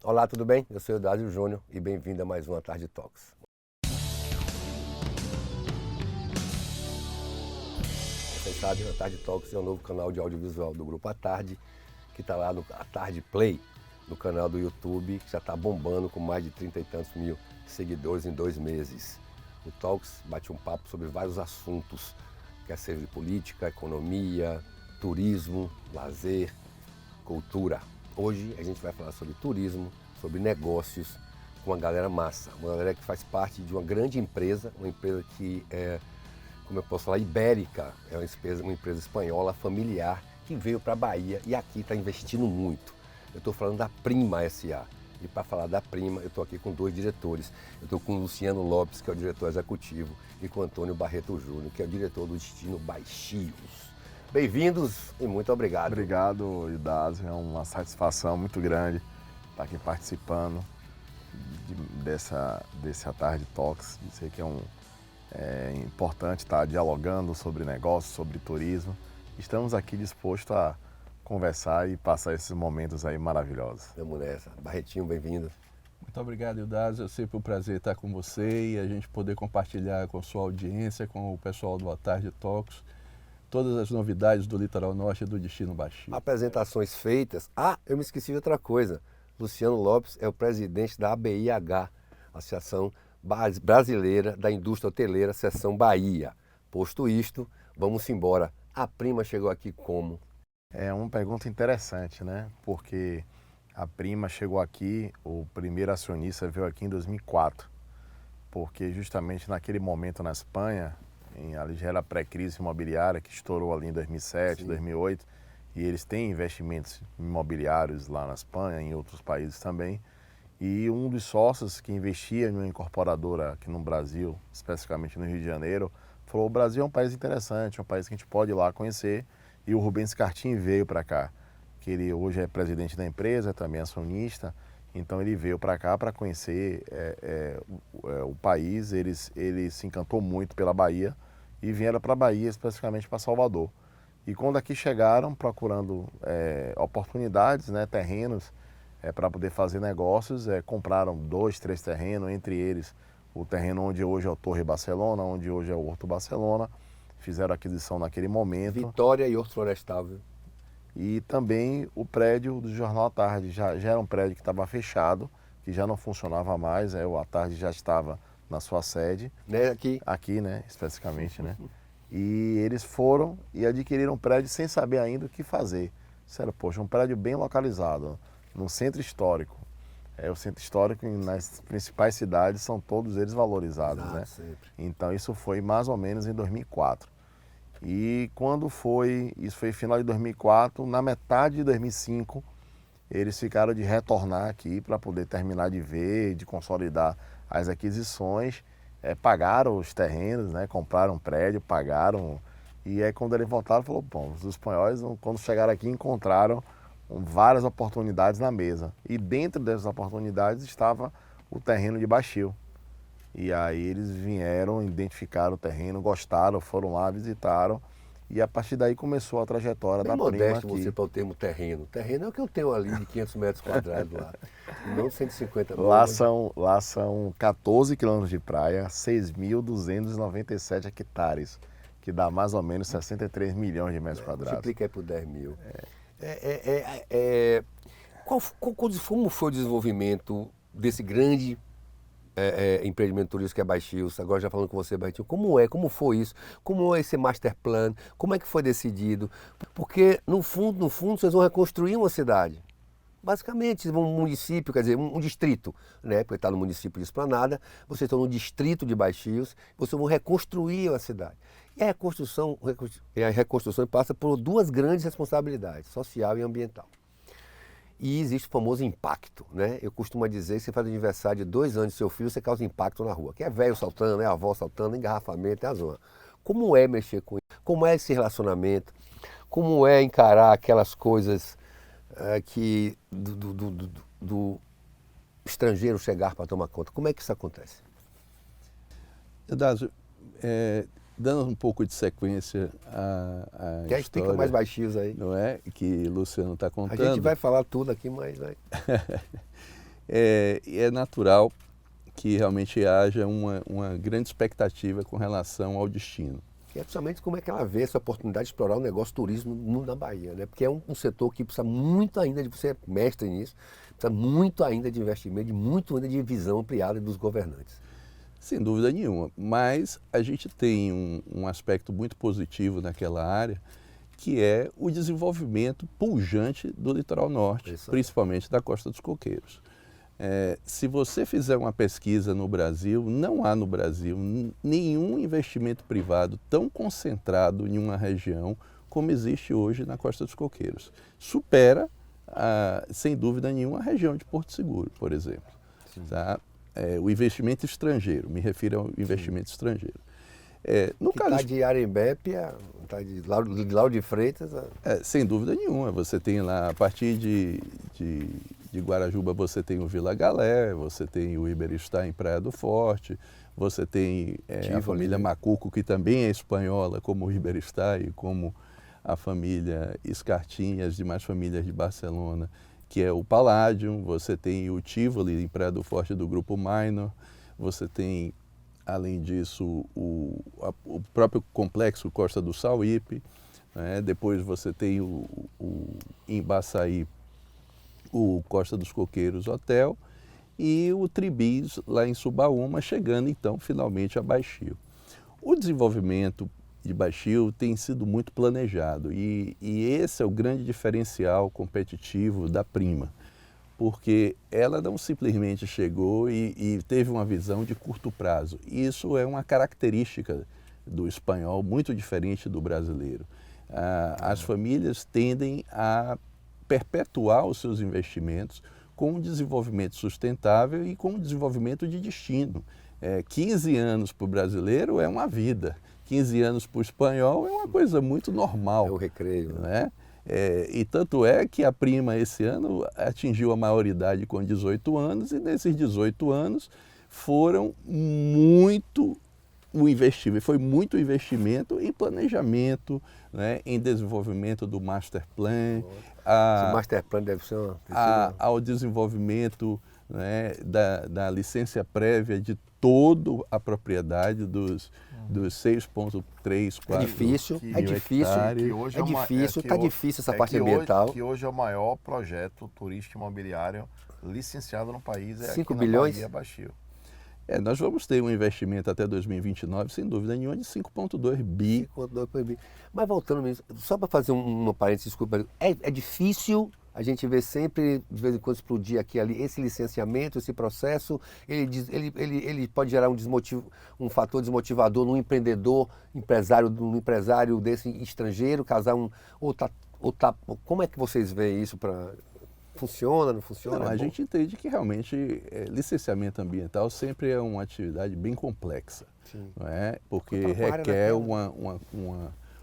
Olá, tudo bem? Eu sou o Eudásio Júnior e bem-vindo a mais uma Tarde Talks. Vocês sabem, a Tarde Talks é um novo canal de audiovisual do Grupo A Tarde, que está lá no A Tarde Play, no canal do YouTube, que já está bombando com mais de 30 e tantos mil seguidores em 2 meses. O Talks bate um papo sobre vários assuntos, quer seja de política, economia, turismo, lazer, cultura. Hoje a gente vai falar sobre turismo, sobre negócios, com uma galera massa, uma galera que faz parte de uma grande empresa, uma empresa que é, como eu posso falar, ibérica, é uma empresa espanhola, familiar, que veio para a Bahia e aqui está investindo muito. Eu estou falando da Prima S.A. E para falar da Prima, eu estou aqui com 2 diretores. Eu estou com o Luciano Lopes, que é o diretor executivo, e com o Antônio Barreto Júnior, que é o diretor do Destino Baixios. Bem-vindos e muito obrigado. Obrigado, Eudásio. É uma satisfação muito grande estar aqui participando dessa Tarde Talks. Sei que é importante estar dialogando sobre negócios, sobre turismo. Estamos aqui dispostos a conversar e passar esses momentos aí maravilhosos. Vamos nessa. Barretinho, bem-vindo. Muito obrigado, Eudásio. É sempre um prazer estar com você e a gente poder compartilhar com a sua audiência, com o pessoal do A Tarde Talks, todas as novidades do Litoral Norte e do Destino Baixio. Apresentações feitas. Ah, eu me esqueci de outra coisa. Luciano Lopes é o presidente da ABIH, Associação Brasileira da Indústria Hoteleira, Seção Bahia. Posto isto, vamos embora. A Prima chegou aqui como? É uma pergunta interessante, né? Porque a Prima chegou aqui, o primeiro acionista veio aqui em 2004, porque justamente naquele momento na Espanha, ali já era a pré-crise imobiliária que estourou ali em 2007, Sim. 2008, e eles têm investimentos imobiliários lá na Espanha, em outros países também, e um dos sócios que investia em uma incorporadora aqui no Brasil, especificamente no Rio de Janeiro, falou: o Brasil é um país interessante, é um país que a gente pode ir lá conhecer, e o Rubens Cartim veio para cá, que ele hoje é presidente da empresa, também acionista, então ele veio para cá para conhecer o país, ele se encantou muito pela Bahia e vieram para a Bahia, especificamente para Salvador. E quando aqui chegaram procurando oportunidades, né, terrenos para poder fazer negócios, compraram 2, 3 terrenos, entre eles o terreno onde hoje é o Torre Barcelona, onde hoje é o Horto Barcelona, fizeram a aquisição naquele momento. Vitória e Horto Florestal, viu? E também o prédio do Jornal à Tarde, já era um prédio que estava fechado, que já não funcionava mais, o À Tarde já estava na sua sede. Né, Aqui, né, especificamente, né? E eles foram e adquiriram um prédio sem saber ainda o que fazer. Disseram: poxa, um prédio bem localizado, no centro histórico. O centro histórico nas principais cidades são todos eles valorizados, né? Sempre. Então isso foi mais ou menos em 2004. E quando foi, isso foi final de 2004, na metade de 2005, eles ficaram de retornar aqui para poder terminar de ver, de consolidar as aquisições, pagaram os terrenos, né, compraram um prédio, pagaram, e aí quando eles voltaram, falou: bom, os espanhóis quando chegaram aqui encontraram várias oportunidades na mesa, e dentro dessas oportunidades estava o terreno de Baixio. E aí eles vieram, identificaram o terreno, gostaram, foram lá, visitaram, e a partir daí começou a trajetória da Prima modesto aqui. você para o termo terreno. Terreno é o que eu tenho ali de 500 metros quadrados lá, e não 150 mil. Lá são 14 quilômetros de praia, 6.297 hectares, que dá mais ou menos 63 milhões de metros quadrados. Multiplica aí por 10 mil. Como foi o desenvolvimento desse grande empreendimento turístico que é Baixios? Agora já falando com você, Barretinho, como foi isso? Como é esse master plan? Como é que foi decidido? Porque no fundo, vocês vão reconstruir uma cidade. Basicamente, um município, quer dizer, um distrito, né? Porque está no município de Esplanada, vocês estão no distrito de Baixios, vocês vão reconstruir a cidade. E a reconstrução passa por 2 grandes responsabilidades, social e ambiental. E existe o famoso impacto, né? Eu costumo dizer que você faz aniversário de 2 anos do seu filho, você causa impacto na rua. Que é velho saltando, é avó saltando, engarrafamento, é a zona. Como é mexer com isso? Como é esse relacionamento? Como é encarar aquelas coisas que do estrangeiro chegar para tomar conta? Como é que isso acontece? Eudásio, dando um pouco de sequência à Que história, fica mais baixinhos aí. não é? Que Luciano está A contando. gente vai falar tudo aqui, mas... é natural que realmente haja uma grande expectativa com relação ao destino. E é principalmente como é que ela vê essa oportunidade de explorar o negócio turismo na Bahia, né? Porque é um setor que precisa muito ainda de você é mestre nisso, precisa muito ainda de investimento, muito ainda de visão ampliada dos governantes. Sem dúvida nenhuma, mas a gente tem um aspecto muito positivo naquela área, que é o desenvolvimento pujante do litoral norte, principalmente da Costa dos Coqueiros. Se você fizer uma pesquisa no Brasil, não há no Brasil nenhum investimento privado tão concentrado em uma região como existe hoje na Costa dos Coqueiros. Supera, sem dúvida nenhuma, a região de Porto Seguro, por exemplo. Tá? O investimento estrangeiro, me refiro ao investimento estrangeiro. No que caso está de Arembepe, está de Lauro de Freitas. Sem dúvida nenhuma. Você tem lá, a partir de Guarajuba, você tem o Vila Galé, você tem o Iberistá em Praia do Forte, você tem a família Macuco, que também é espanhola, como o Iberistá e como a família Escartin e as demais famílias de Barcelona, que é o Palladium. Você tem o Tivoli em Praia do Forte do Grupo Minor, você tem, além disso, o próprio complexo Costa do Sauípe, né? Depois você tem em Baçaí o Costa dos Coqueiros Hotel e o Tribis lá em Subaúma, chegando então finalmente a Baixio. O desenvolvimento de Baixio tem sido muito planejado e esse é o grande diferencial competitivo da Prima, porque ela não simplesmente chegou e teve uma visão de curto prazo. Isso é uma característica do espanhol muito diferente do brasileiro. As famílias tendem a perpetuar os seus investimentos com um desenvolvimento sustentável e com um desenvolvimento de destino. 15 anos para o brasileiro é uma vida, 15 anos para o espanhol é uma coisa muito normal. É o recreio. Né? E tanto é que a Prima esse ano atingiu a maioridade com 18 anos e nesses 18 anos foi muito investimento em planejamento, né, em desenvolvimento do Master Plan. Esse Master Plan deve ser ao desenvolvimento, né, da licença prévia de toda a propriedade dos 6,34 É difícil, está difícil essa parte ambiental. Que hoje é o maior projeto turístico imobiliário licenciado no país, 5 aqui bilhões? na Bahia, Baixio. Nós vamos ter um investimento até 2029, sem dúvida nenhuma, de 5,2 bi. 5,2 bi. Mas voltando mesmo, só para fazer uma parênteses, desculpa, é difícil a gente ver sempre, de vez em quando, explodir aqui ali, esse licenciamento, esse processo, ele pode gerar um fator desmotivador num empresário desse estrangeiro, como é que vocês veem isso para... Funciona, não funciona? Não, a gente entende que realmente licenciamento ambiental sempre é uma atividade bem complexa, não é? Porque requer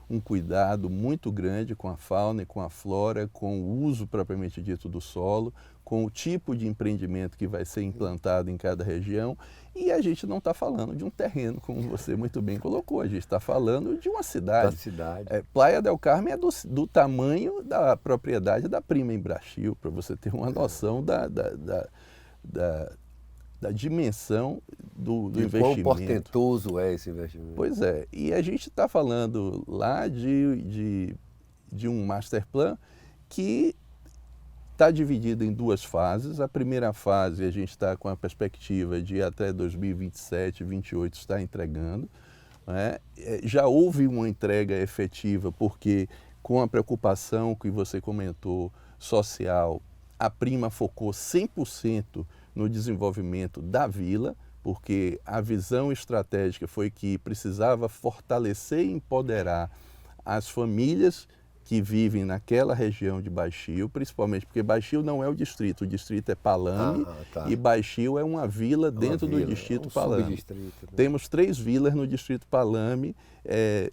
um cuidado muito grande com a fauna e com a flora, com o uso propriamente dito do solo, com o tipo de empreendimento que vai ser implantado em cada região. E a gente não está falando de um terreno, como você muito bem colocou, a gente está falando de uma cidade. Playa del Carmen é do tamanho da propriedade da Prima em Baixio, para você ter uma noção da dimensão do investimento. Quão portentoso é esse investimento. Pois é, e a gente está falando lá de um master plan que está dividido em duas fases. A primeira fase a gente está com a perspectiva de até 2027, 2028 estar entregando. Né? Já houve uma entrega efetiva porque com a preocupação que você comentou social, a Prima focou 100% no desenvolvimento da vila, porque a visão estratégica foi que precisava fortalecer e empoderar as famílias que vivem naquela região de Baixio, principalmente porque Baixio não é o distrito é Palame, e Baixio é uma vila dentro do distrito Palame. Né? Temos 3 vilas no distrito Palame,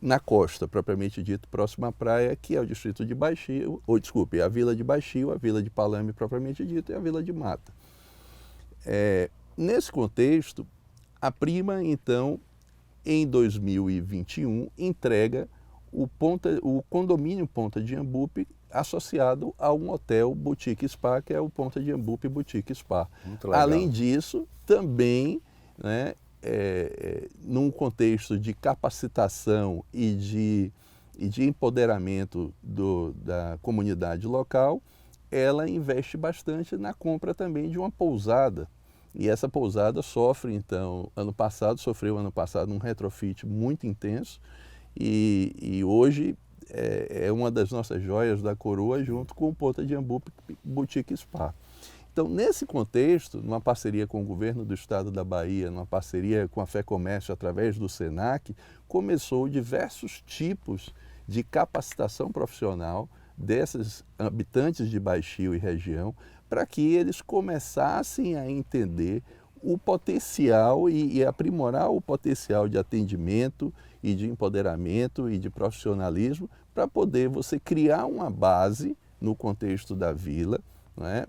na costa, propriamente dito, próxima à praia, que é o distrito de Baixio, a vila de Baixio, a vila de Palame, propriamente dito, e a vila de Mata. Nesse contexto, a Prima, então, em 2021, entrega o condomínio Ponta de Iambupe associado a um hotel Boutique Spa, que é o Ponta de Iambupe Boutique Spa. Muito legal. Além disso, também, né, num contexto de capacitação e de empoderamento da comunidade local, ela investe bastante na compra também de uma pousada. E essa pousada sofreu ano passado um retrofit muito intenso e hoje é uma das nossas joias da coroa junto com o Ponta de Iambupe Boutique Spa. Então, nesse contexto, numa parceria com o governo do estado da Bahia, numa parceria com a FEComércio através do SENAC, começou diversos tipos de capacitação profissional desses habitantes de Baixio e região, para que eles começassem a entender o potencial e aprimorar o potencial de atendimento e de empoderamento e de profissionalismo para poder você criar uma base no contexto da vila, não é?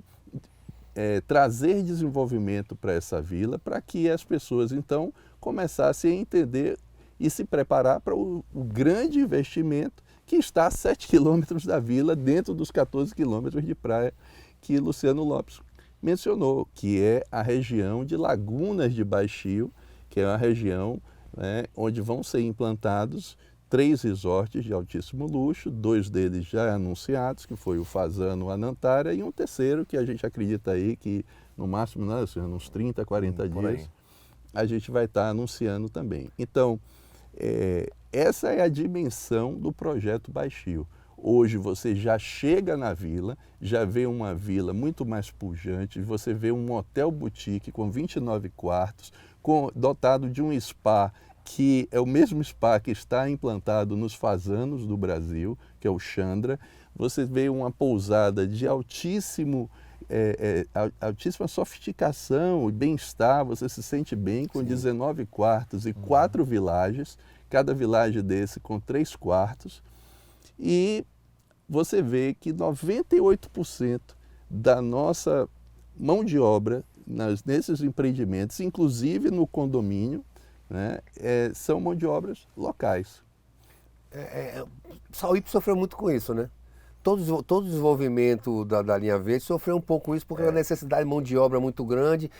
Trazer desenvolvimento para essa vila para que as pessoas então começassem a entender e se preparar para o grande investimento que está a 7 quilômetros da vila, dentro dos 14 quilômetros de praia que Luciano Lopes mencionou, que é a região de Lagunas de Baixio, que é uma região, né, onde vão ser implantados 3 resorts de altíssimo luxo, 2 deles já anunciados, que foi o Fasano, o Anantara, e um terceiro que a gente acredita aí que no máximo, né, uns 30, 40 dias, a gente vai estar anunciando também. Então, essa é a dimensão do projeto Baixio. Hoje você já chega na vila, já vê uma vila muito mais pujante, você vê um hotel boutique com 29 quartos, dotado de um spa que é o mesmo spa que está implantado nos Fasanos do Brasil, que é o Chandra. Você vê uma pousada de altíssima sofisticação e bem-estar, você se sente bem com 19 quartos e 4 vilagens, cada vilagem desse com 3 quartos. E você vê que 98% da nossa mão de obra nesses empreendimentos, inclusive no condomínio, né, são mão de obras locais. Sauípe sofreu muito com isso, né? Todo o desenvolvimento da linha verde sofreu um pouco com isso, porque a necessidade de mão de obra muito grande,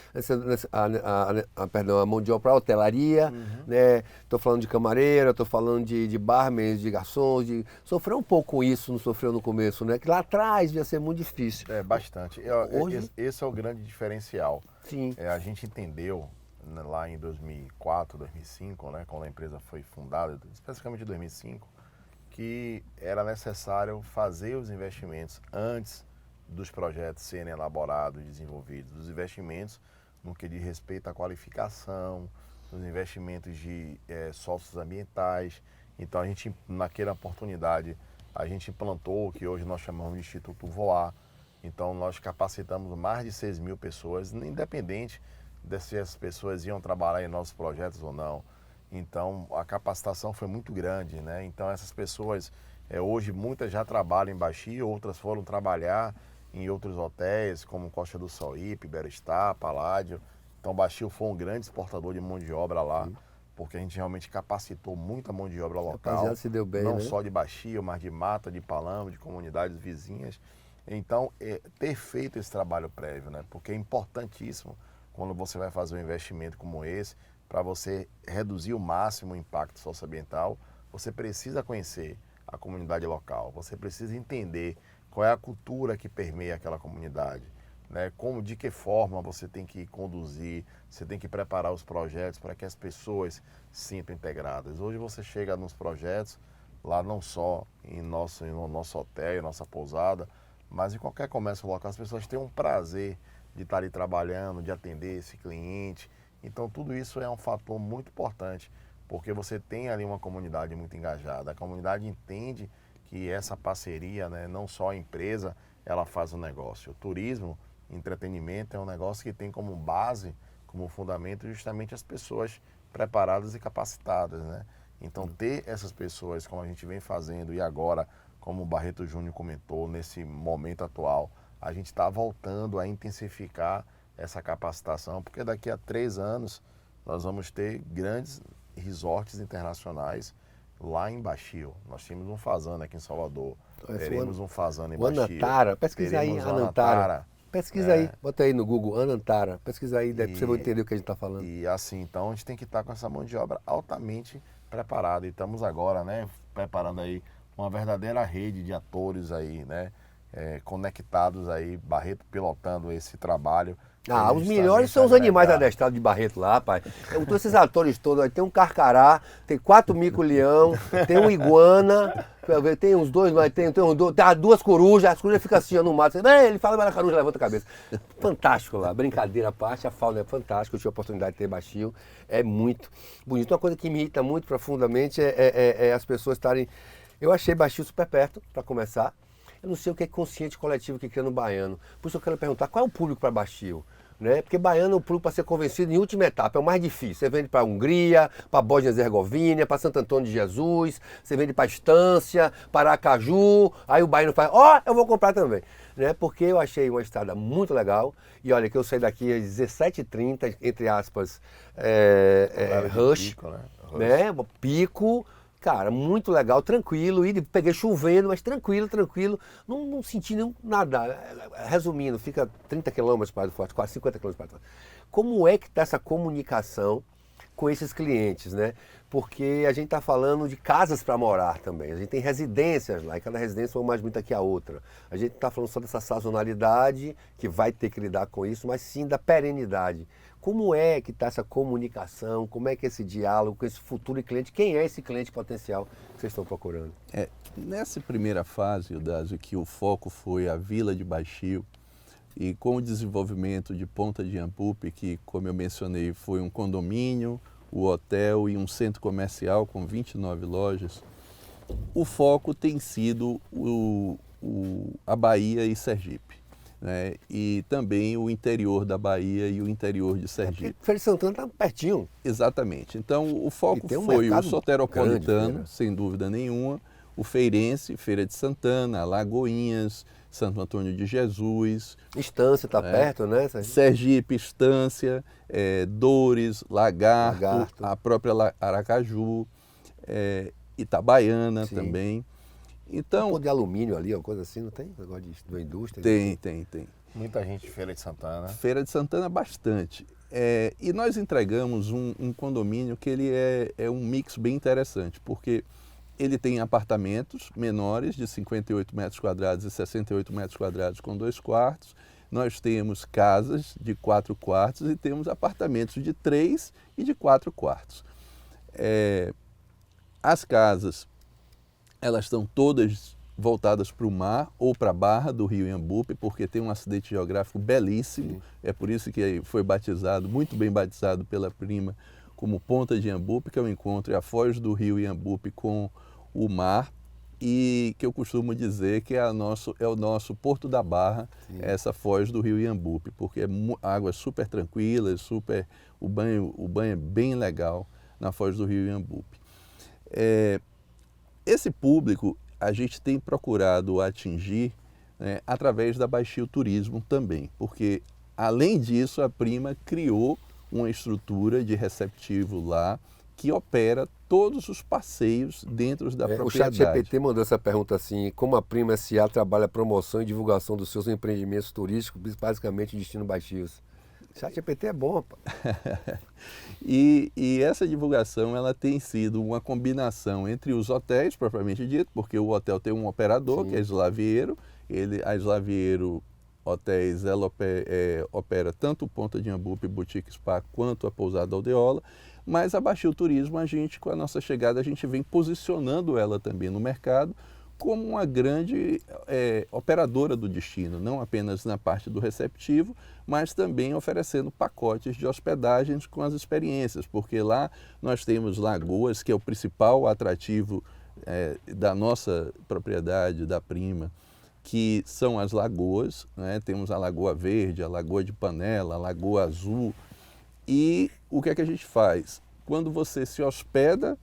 a mão de obra para a hotelaria, né? Estou falando de camareira, estou falando de barmans, de garçons, sofreu um pouco com isso, não sofreu no começo, né? Que lá atrás ia ser muito difícil. Bastante. Hoje... Esse é o grande diferencial. Sim. A gente entendeu, né, lá em 2004, 2005, né, quando a empresa foi fundada, especificamente em 2005, que era necessário fazer os investimentos antes dos projetos serem elaborados e desenvolvidos, dos investimentos no que diz respeito à qualificação, dos investimentos de sócios ambientais. Então, naquela oportunidade, a gente implantou o que hoje nós chamamos de Instituto Voar. Então, nós capacitamos mais de 6 mil pessoas, independente de se as pessoas iam trabalhar em nossos projetos ou não. Então, a capacitação foi muito grande, né? Então, essas pessoas, hoje, muitas já trabalham em Baixio, outras foram trabalhar em outros hotéis, como Costa do Sauípe, Iberostar, Paládio. Então, Baixio foi um grande exportador de mão de obra lá, porque a gente realmente capacitou muita mão de obra local. Se deu bem, não né? só de Baixio, mas de Mata, de Palamo, de comunidades vizinhas. Então, ter feito esse trabalho prévio, né? Porque é importantíssimo quando você vai fazer um investimento como esse, para você reduzir o máximo o impacto socioambiental, você precisa conhecer a comunidade local, você precisa entender qual é a cultura que permeia aquela comunidade, né? De que forma você tem que conduzir, você tem que preparar os projetos para que as pessoas se sintam integradas. Hoje você chega nos projetos, lá não só no nosso hotel, em nossa pousada, mas em qualquer comércio local, as pessoas têm um prazer de estar ali trabalhando, de atender esse cliente. Então, tudo isso é um fator muito importante, porque você tem ali uma comunidade muito engajada. A comunidade entende que essa parceria, né, não só a empresa, ela faz o negócio. O turismo, entretenimento é um negócio que tem como base, como fundamento, justamente as pessoas preparadas e capacitadas, né? Então, ter essas pessoas, como a gente vem fazendo, e agora, como o Barreto Júnior comentou, nesse momento atual, a gente está voltando a intensificar essa capacitação, porque daqui a 3 anos nós vamos ter grandes resorts internacionais lá em Baixio. Nós tínhamos um Fasano aqui em Salvador, Teremos um fazano em o Baixio. Anantara, pesquisa aí, Teremos o Anantara. Pesquisa aí, bota aí no Google, Anantara. Pesquisa aí, daí você vai entender o que a gente está falando. E assim, então a gente tem que estar com essa mão de obra altamente preparada. E estamos agora, né, preparando aí uma verdadeira rede de atores aí, né, conectados aí, Barreto pilotando esse trabalho. Os melhores são os animais adestrados de Barreto lá, pai. Então, esses atores todos, tem um carcará, tem 4 mico-leão, tem um iguana, tem uns dois, mas tem duas corujas, as corujas ficam assim ó, no mato. Ele fala, mas a coruja levanta a cabeça. Fantástico lá, brincadeira à parte, a fauna é fantástica, eu tive a oportunidade de ter Baixio, é muito bonito. Uma coisa que me irrita muito profundamente é as pessoas estarem... Eu achei Baixio super perto, para começar. Eu não sei o que é consciente coletivo que cria no baiano. Por isso eu quero perguntar, qual é o público para Baixio? Né? Porque baiano é o público para ser convencido em última etapa, é o mais difícil. Você vende para a Hungria, para a Bósnia-Herzegovina, para Santo Antônio de Jesus, você vende para a Estância, para Aracaju, aí o baiano faz, eu vou comprar também. Né? Porque eu achei uma estrada muito legal, e olha que eu saí daqui às 17h30, entre aspas, rush, pico, né? Pico. Cara, muito legal, tranquilo, e peguei chovendo, mas tranquilo, não senti nada. Resumindo, fica 30 quilômetros para o Forte, quase 50 quilômetros para o Forte. Como é que está essa comunicação com esses clientes, né? Porque a gente está falando de casas para morar também, a gente tem residências lá, e cada residência é mais bonita que a outra. A gente não está falando só dessa sazonalidade, que vai ter que lidar com isso, mas sim da perenidade. Como é que está essa comunicação, como é que é esse diálogo com esse futuro cliente, quem é esse cliente potencial que vocês estão procurando? Nessa primeira fase, Eudásio, que o foco foi a Vila de Baixio, e com o desenvolvimento de Ponta de Iambupe, que, como eu mencionei, foi um condomínio, o hotel e um centro comercial com 29 lojas, o foco tem sido a Bahia e Sergipe. Né? E também o interior da Bahia e o interior de Sergipe. Feira de Santana está pertinho. Exatamente. Então, o foco foi o soteropolitano, grande, sem dúvida nenhuma, o feirense, Feira de Santana, Alagoinhas, Santo Antônio de Jesus. Estância está perto, né? Sergipe, Estância, Dores, Lagarto, a própria Aracaju, Itabaiana também. Então, um pô de alumínio ali, uma coisa assim, não tem? Negócio de indústria? Tem. Muita gente Feira de Santana. Feira de Santana, bastante. E nós entregamos um condomínio que ele é um mix bem interessante, porque ele tem apartamentos menores de 58 metros quadrados e 68 metros quadrados com 2 quartos. Nós temos casas de 4 quartos e temos apartamentos de 3 e de 4 quartos. As casas, elas estão todas voltadas para o mar ou para a barra do rio Iambupe, porque tem um acidente geográfico belíssimo. Sim. É por isso que foi batizado, muito bem batizado pela prima, como Ponta de Iambupe, que é o encontro, é a foz do rio Iambupe com o mar, e que eu costumo dizer que é o nosso Porto da Barra, essa foz do rio Iambupe, porque águas super tranquilas, o banho é bem legal na foz do rio Iambupe. Esse público a gente tem procurado atingir, né, através da Baixio Turismo também, porque além disso a prima criou uma estrutura de receptivo lá que opera todos os passeios dentro da propriedade. O ChatGPT mandou essa pergunta assim: como a Prima S.A. trabalha a promoção e divulgação dos seus empreendimentos turísticos, basicamente destino Baixios? ChatGPT é bom, rapaz. E essa divulgação ela tem sido uma combinação entre os hotéis, propriamente dito, porque o hotel tem um operador, que é a Slaviero. A Slaviero Hotéis, ela opera tanto o Ponta de Iambupe, Boutique Spa, quanto a Pousada Aldeola. Mas a Baixio Turismo, com a nossa chegada, a gente vem posicionando ela também no mercado como uma grande operadora do destino, não apenas na parte do receptivo, mas também oferecendo pacotes de hospedagens com as experiências, porque lá nós temos Lagoas, que é o principal atrativo da nossa propriedade, da Prima, que são as lagoas, né? Temos a Lagoa Verde, a Lagoa de Panela, a Lagoa Azul. E o que é que a gente faz? Quando você se hospeda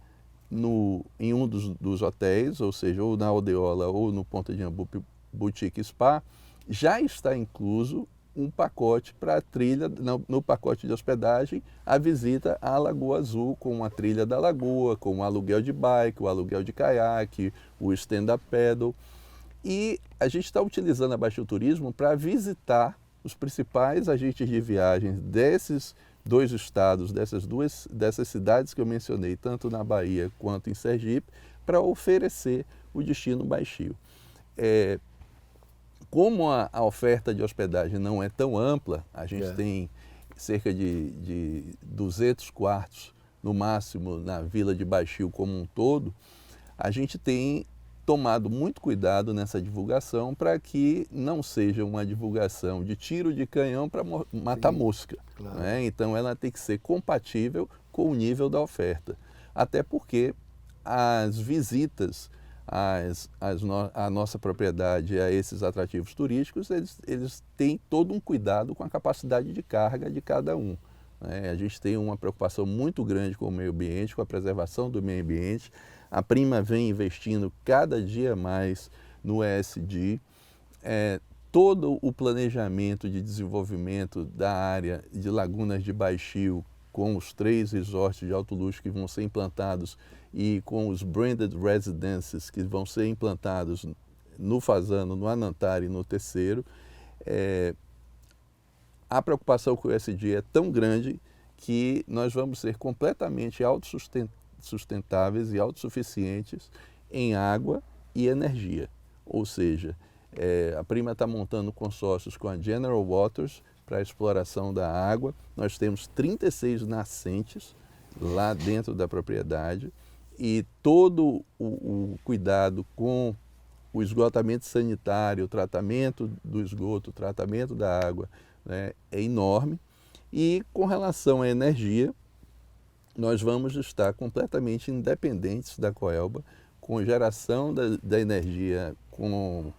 em um dos hotéis, ou seja, ou na Aldeola ou no Ponta de Iambupe Boutique Spa, já está incluso um pacote para a trilha, no pacote de hospedagem, a visita à Lagoa Azul, com a trilha da lagoa, com o aluguel de bike, o aluguel de caiaque, o stand-up paddle. E a gente está utilizando a Baixio Turismo para visitar os principais agentes de viagens desses 2 estados, dessas cidades que eu mencionei, tanto na Bahia quanto em Sergipe, para oferecer o destino Baixio. Como a oferta de hospedagem não é tão ampla, a gente tem cerca de 200 quartos no máximo na Vila de Baixio como um todo, a gente tem tomado muito cuidado nessa divulgação para que não seja uma divulgação de tiro de canhão para matar mosca. Claro. Né? Então ela tem que ser compatível com o nível da oferta. Até porque as visitas à nossa propriedade, a esses atrativos turísticos, eles têm todo um cuidado com a capacidade de carga de cada um. A gente tem uma preocupação muito grande com o meio ambiente, com a preservação do meio ambiente. A Prima vem investindo cada dia mais no ESG. Todo o planejamento de desenvolvimento da área de Lagunas de Baixio, com os 3 resorts de alto luxo que vão ser implantados e com os branded residences que vão ser implantados no Fasano, no Anantara e no Terceiro, a preocupação com o ESG é tão grande que nós vamos ser completamente autossustentáveis e autossuficientes em água e energia. Ou seja, a Prima está montando consórcios com a General Waters para a exploração da água. Nós temos 36 nascentes lá dentro da propriedade e todo o cuidado com o esgotamento sanitário, o tratamento do esgoto, o tratamento da água, né, é enorme. E com relação à energia, nós vamos estar completamente independentes da Coelba, com geração da energia com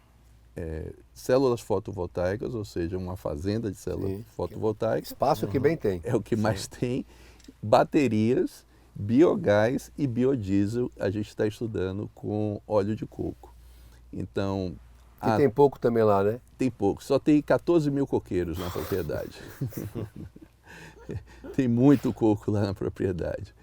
células fotovoltaicas, ou seja, uma fazenda de células fotovoltaicas. Espaço que bem tem. É o que mais tem. Baterias, biogás e biodiesel a gente está estudando com óleo de coco. Então... E tem pouco também lá, né? Tem pouco. Só tem 14 mil coqueiros na propriedade. Tem muito coco lá na propriedade.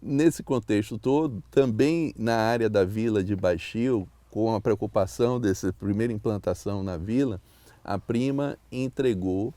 Nesse contexto todo, também na área da Vila de Baixio, com a preocupação dessa primeira implantação na vila, a Prima entregou,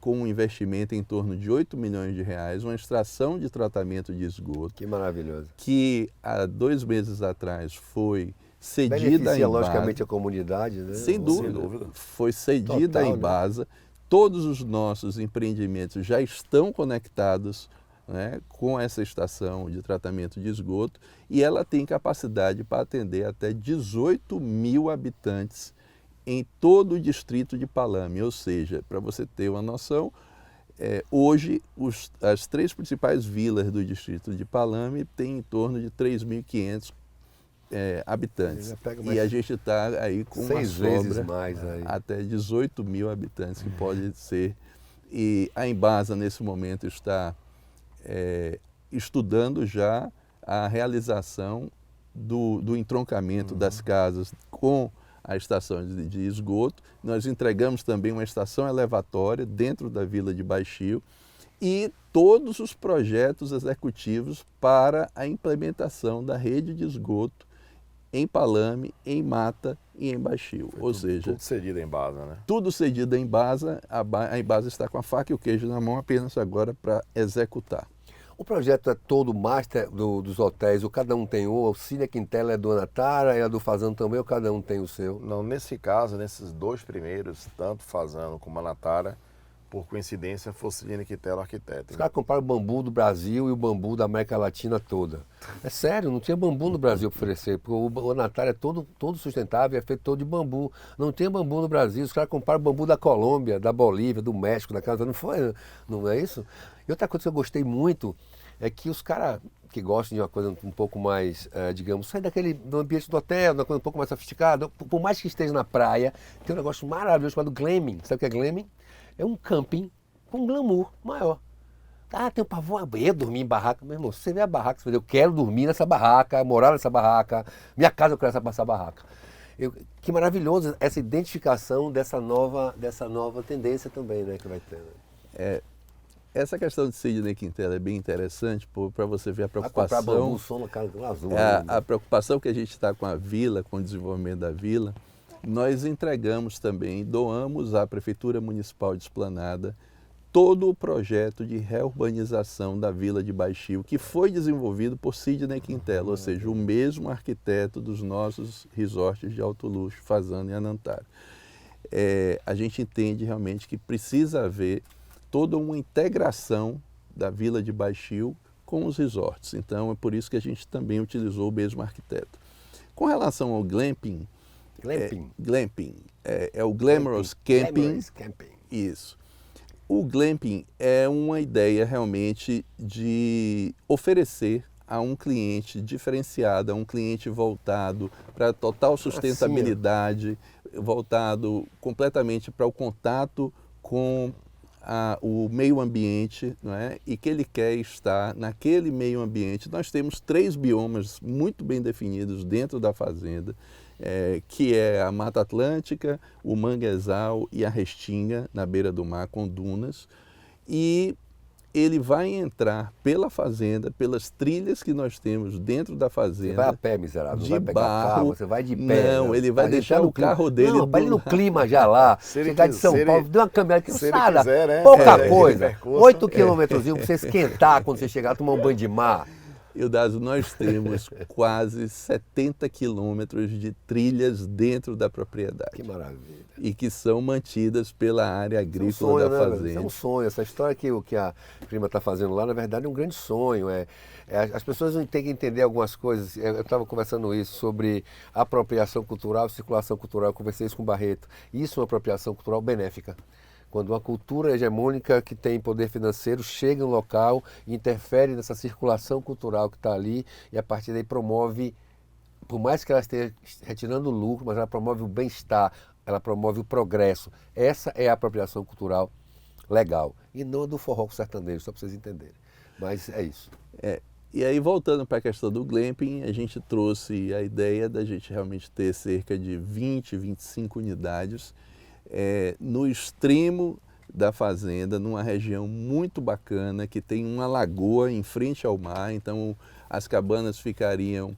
com um investimento em torno de 8 milhões de reais, uma extração de tratamento de esgoto. Que maravilhoso. Que há 2 meses atrás foi cedida em Beneficia Embasa. logicamente a comunidade, né? Sem dúvida. Foi cedida em Embasa. Né? Todos os nossos empreendimentos já estão conectados, né, com essa estação de tratamento de esgoto e ela tem capacidade para atender até 18 mil habitantes em todo o distrito de Palame. Ou seja, para você ter uma noção, hoje as 3 principais vilas do distrito de Palame têm em torno de 3.500 habitantes. E a gente está aí com uma 6 vezes sobra mais aí. Até 18 mil habitantes que pode ser. E a Embasa, nesse momento, está estudando já a realização do entroncamento das casas com a estação de esgoto. Nós entregamos também uma estação elevatória dentro da Vila de Baixio e todos os projetos executivos para a implementação da rede de esgoto em Palame, em Mata e em Baixio. Ou seja, tudo cedido em Embasa, né? Tudo cedido em Embasa. A Embasa está com a faca e o queijo na mão apenas agora para executar. O projeto é todo master dos hotéis, ou cada um tem o Cine Quintela é do Anantara, é do Fasano também, ou cada um tem o seu? Não, nesse caso, nesses 2 primeiros, tanto Fasano como Anantara, por coincidência, fosse Cine Quintela o arquiteto. Os caras compraram o bambu do Brasil e o bambu da América Latina toda. É sério, não tinha bambu no Brasil para oferecer, porque o Anantara é todo sustentável, é feito todo de bambu. Não tem bambu no Brasil, os caras compraram bambu da Colômbia, da Bolívia, do México, da casa, não é isso? E outra coisa que eu gostei muito é que os caras que gostam de uma coisa um pouco mais, digamos, sai do ambiente do hotel, uma coisa um pouco mais sofisticada, por mais que esteja na praia, tem um negócio maravilhoso chamado glamping. Sabe o que é glamping? É um camping com glamour maior. Tem um pavor, eu ia dormir em barraca. Meu irmão, se você vê a barraca, você vê, eu quero dormir nessa barraca, morar nessa barraca, minha casa eu quero essa barraca. Que maravilhoso essa identificação dessa nova tendência também, né, que vai ter. Essa questão de Sidney Quintela é bem interessante para você ver a Vai comprar preocupação. bambu, som na casa do azul. A preocupação que a gente está com a vila, com o desenvolvimento da vila. Nós entregamos também, doamos à Prefeitura Municipal de Esplanada todo o projeto de reurbanização da Vila de Baixio, que foi desenvolvido por Sidney Quintela, ou seja, o mesmo arquiteto dos nossos resorts de alto luxo, Fazano e Anantara. A gente entende realmente que precisa haver toda uma integração da Vila de Baixio com os resorts. Então, é por isso que a gente também utilizou o mesmo arquiteto. Com relação ao glamping, glamping é o Glamorous Camping. Isso. O glamping é uma ideia realmente de oferecer a um cliente diferenciado, a um cliente voltado para a total sustentabilidade, voltado completamente para o contato com o meio ambiente, não é? E que ele quer estar naquele meio ambiente. Nós temos 3 biomas muito bem definidos dentro da fazenda, que é a Mata Atlântica, o Manguezal e a Restinga, na beira do mar, com dunas. E ele vai entrar pela fazenda, pelas trilhas que nós temos dentro da fazenda. Você vai a pé, miserável, de não vai pegar barro, carro, você vai de pé. Não, ele vai deixar o carro dele... Não, vai ir no clima já lá, chegar de São Paulo, deu uma caminhada cansada, quiser, né? pouca coisa, 8 quilômetrozinhos para você esquentar quando você chegar, tomar um banho de mar. Ildazo, nós temos quase 70 quilômetros de trilhas dentro da propriedade. Que maravilha. E que são mantidas pela área agrícola da fazenda. Isso é um sonho. Essa história que a prima está fazendo lá, na verdade, é um grande sonho. As pessoas têm que entender algumas coisas. Eu estava conversando isso sobre apropriação cultural, circulação cultural. Eu conversei isso com o Barreto. Isso é uma apropriação cultural benéfica. Quando uma cultura hegemônica que tem poder financeiro chega no local e interfere nessa circulação cultural que está ali e a partir daí promove, por mais que ela esteja retirando lucro, mas ela promove o bem-estar, ela promove o progresso. Essa é a apropriação cultural legal e não a do forró sertanejo, só para vocês entenderem. Mas é isso. E aí, voltando para a questão do glamping, a gente trouxe a ideia da gente realmente ter cerca de 20, 25 unidades no extremo da fazenda, numa região muito bacana, que tem uma lagoa em frente ao mar, então as cabanas ficariam,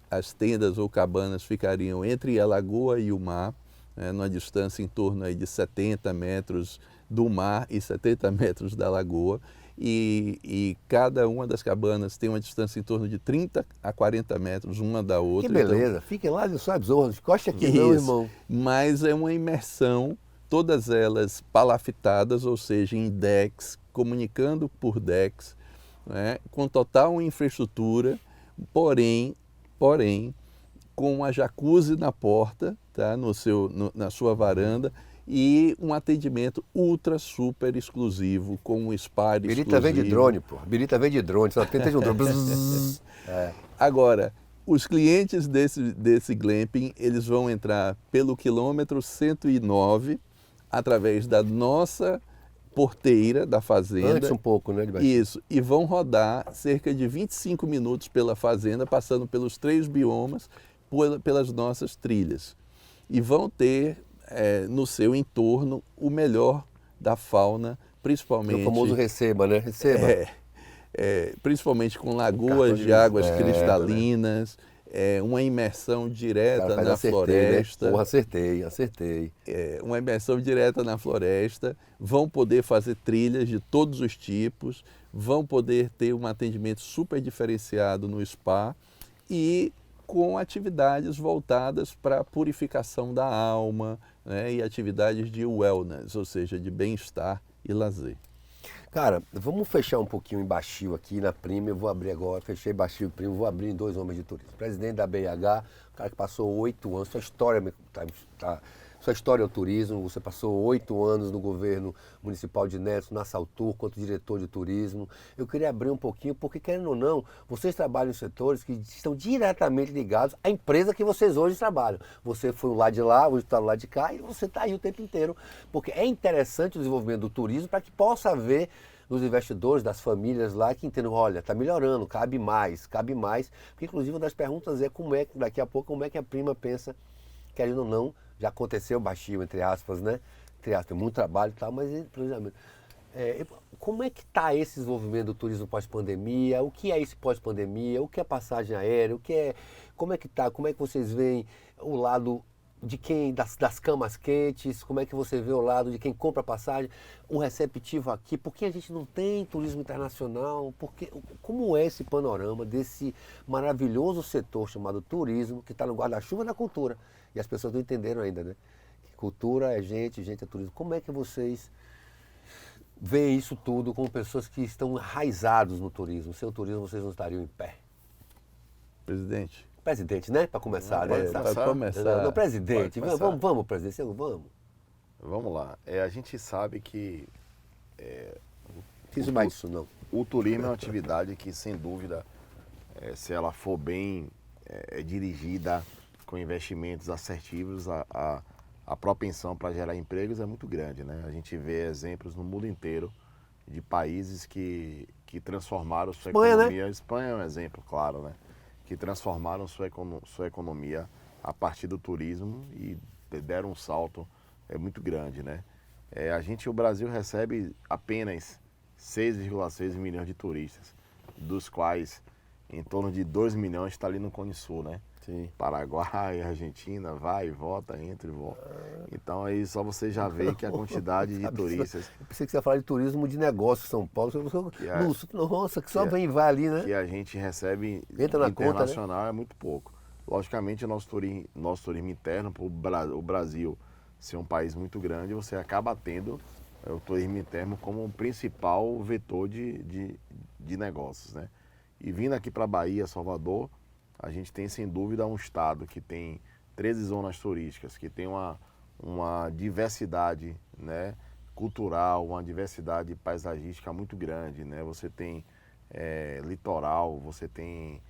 as tendas ou cabanas ficariam entre a lagoa e o mar, numa distância em torno aí de 70 metros do mar e 70 metros da lagoa, e cada uma das cabanas tem uma distância em torno de 30 a 40 metros uma da outra. Que beleza, então, fiquem lá, só absorvam, encoste aqui não, irmão. Mas é uma imersão, todas elas palafitadas, ou seja, em decks, comunicando por decks, com total infraestrutura, porém, com uma jacuzzi na porta, tá, na sua varanda, e um atendimento ultra, super exclusivo, com um spa exclusivo. Birita vem de drone, pô. Birita vem de drone, só tenta de um drone. Agora, os clientes desse glamping, eles vão entrar pelo quilômetro 109, através da nossa porteira da fazenda. Antes um pouco, né? De isso, e vão rodar cerca de 25 minutos pela fazenda, passando pelos 3 biomas, pelas nossas trilhas. E vão ter no seu entorno o melhor da fauna, principalmente... O famoso receba, né? Receba. Principalmente com lagoas de águas cristalinas, uma imersão direta na floresta. Né? Porra, acertei. Uma imersão direta na floresta, vão poder fazer trilhas de todos os tipos, vão poder ter um atendimento super diferenciado no spa e com atividades voltadas para a purificação da alma, e atividades de wellness, ou seja, de bem-estar e lazer. Cara, vamos fechar um pouquinho em Baixio aqui na Prima. Eu vou abrir agora, fechei Baixio e Prima, vou abrir em 2 homens de turismo. Presidente da BIH, cara que passou 8 anos, sua história é o turismo, você passou 8 anos no governo municipal de Neto, na Saltur, quanto diretor de turismo. Eu queria abrir um pouquinho, porque querendo ou não, vocês trabalham em setores que estão diretamente ligados à empresa que vocês hoje trabalham. Você foi o lado de lá, hoje está do lado de cá, e você está aí o tempo inteiro. Porque é interessante o desenvolvimento do turismo para que possa haver dos investidores, das famílias lá que entendam, olha, está melhorando, cabe mais. Porque inclusive uma das perguntas é daqui a pouco, como é que a Prima pensa, querendo ou não, já aconteceu Baixio, entre aspas, né? Entre aspas, tem muito trabalho e tal, mas planejamento. Como é que está esse desenvolvimento do turismo pós-pandemia? O que é esse pós-pandemia? O que é passagem aérea? Como é que está? Como é que vocês veem o lado de quem das camas quentes? Como é que você vê o lado de quem compra passagem? O receptivo aqui? Por que a gente não tem turismo internacional? Como é esse panorama desse maravilhoso setor chamado turismo, que está no guarda-chuva da cultura? E as pessoas não entenderam ainda, né? Que cultura é gente, gente é turismo. Como é que vocês veem isso tudo com pessoas que estão enraizados no turismo? Sem o turismo vocês não estariam em pé. Presidente, né? Para começar, né? Para começar. Não, presidente. Vamos, presidente. Vamos. Vamos lá. A gente sabe que Fiz mais isso, não. o turismo é uma atividade que, sem dúvida, se ela for bem dirigida, com investimentos assertivos, a propensão para gerar empregos é muito grande, né? A gente vê exemplos no mundo inteiro de países que transformaram sua economia. Né? Espanha é um exemplo, claro, né? Que transformaram sua economia a partir do turismo e deram um salto muito grande, né? O Brasil recebe apenas 6,6 milhões de turistas, dos quais em torno de 2 milhões está ali no Cone Sul, né? Sim. Paraguai, Argentina, vai e volta, entra e volta. Então aí só você já vê que a quantidade de turistas... Eu pensei que você ia falar de turismo de negócio em São Paulo. Nossa, que só vem e vai ali, né? Que a gente recebe Entra na internacional, conta, né? é muito pouco. Logicamente, o nosso turismo interno, o Brasil ser um país muito grande, você acaba tendo o turismo interno como o principal vetor de negócios, né? E vindo aqui para Bahia, Salvador, a gente tem sem dúvida um estado que tem 13 zonas turísticas, que tem uma diversidade, né, cultural, uma diversidade paisagística muito grande, né? Você tem litoral, você tem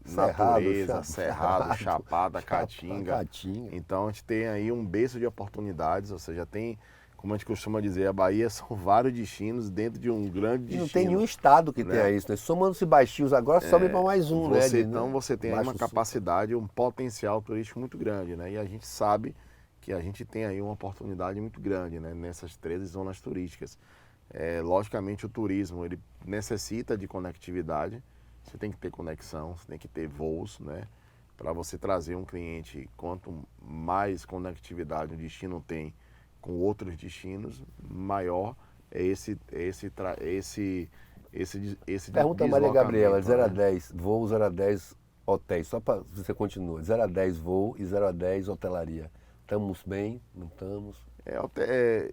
natureza, cerrado, chapada, caatinga. Então a gente tem aí um berço de oportunidades, ou seja, tem, como a gente costuma dizer, a Bahia são vários destinos dentro de um grande destino. Não tem nenhum estado que tenha isso, né? Somando-se Baixinhos agora, sobe para mais um, né? Então você tem aí uma capacidade, um potencial turístico muito grande, né? E a gente sabe que a gente tem aí uma oportunidade muito grande, né? Nessas 13 zonas turísticas. Logicamente o turismo, ele necessita de conectividade, você tem que ter conexão, você tem que ter voos, né? Para você trazer um cliente, quanto mais conectividade o destino tem com outros destinos, maior é esse Pergunta a Maria Gabriela, de 0 a né? 10, voo, 0 a 10 hotéis, só para você continua, 0 a 10 voo e 0 a 10 hotelaria. Estamos bem? Não estamos?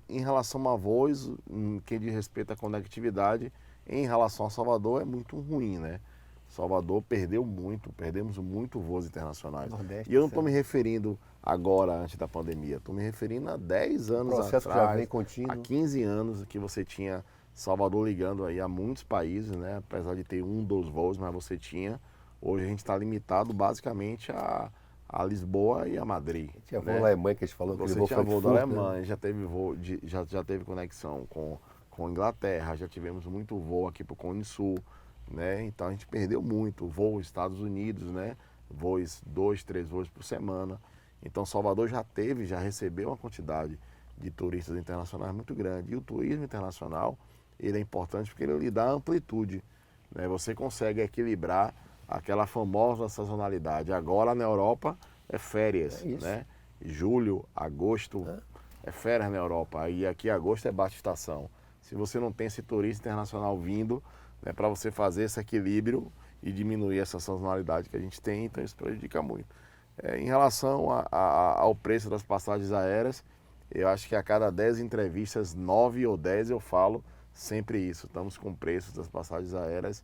Em relação a voos, que diz respeito à conectividade, em relação a Salvador é muito ruim, né? Salvador perdemos muito voos internacionais. Nordeste, e eu não estou me referindo agora, antes da pandemia, estou me referindo a 10 anos processo atrás, que já vem contínuo. há 15 anos que você tinha Salvador ligando aí a muitos países, né? Apesar de ter 2 voos, mas você tinha. Hoje a gente está limitado basicamente a Lisboa e a Madrid. Tinha voo né? da Alemanha que a gente falou. Você voo tinha voo da Frankfurt, Alemanha, né? já teve voo, já teve conexão com a Inglaterra, já tivemos muito voo aqui para o Cone Sul, né? Então a gente perdeu muito voo Estados Unidos, né? Voos, 2, 3 voos por semana. Então Salvador já recebeu uma quantidade de turistas internacionais muito grande. E o turismo internacional, ele é importante porque ele lhe dá amplitude, né? Você consegue equilibrar aquela famosa sazonalidade. Agora na Europa é férias, né? Julho, agosto é férias na Europa. E aqui agosto é baixa estação. Se você não tem esse turista internacional vindo, né, para você fazer esse equilíbrio e diminuir essa sazonalidade que a gente tem, então isso prejudica muito. Em relação ao preço das passagens aéreas, eu acho que a cada 10 entrevistas, 9 ou 10 eu falo sempre isso. Estamos com preços das passagens aéreas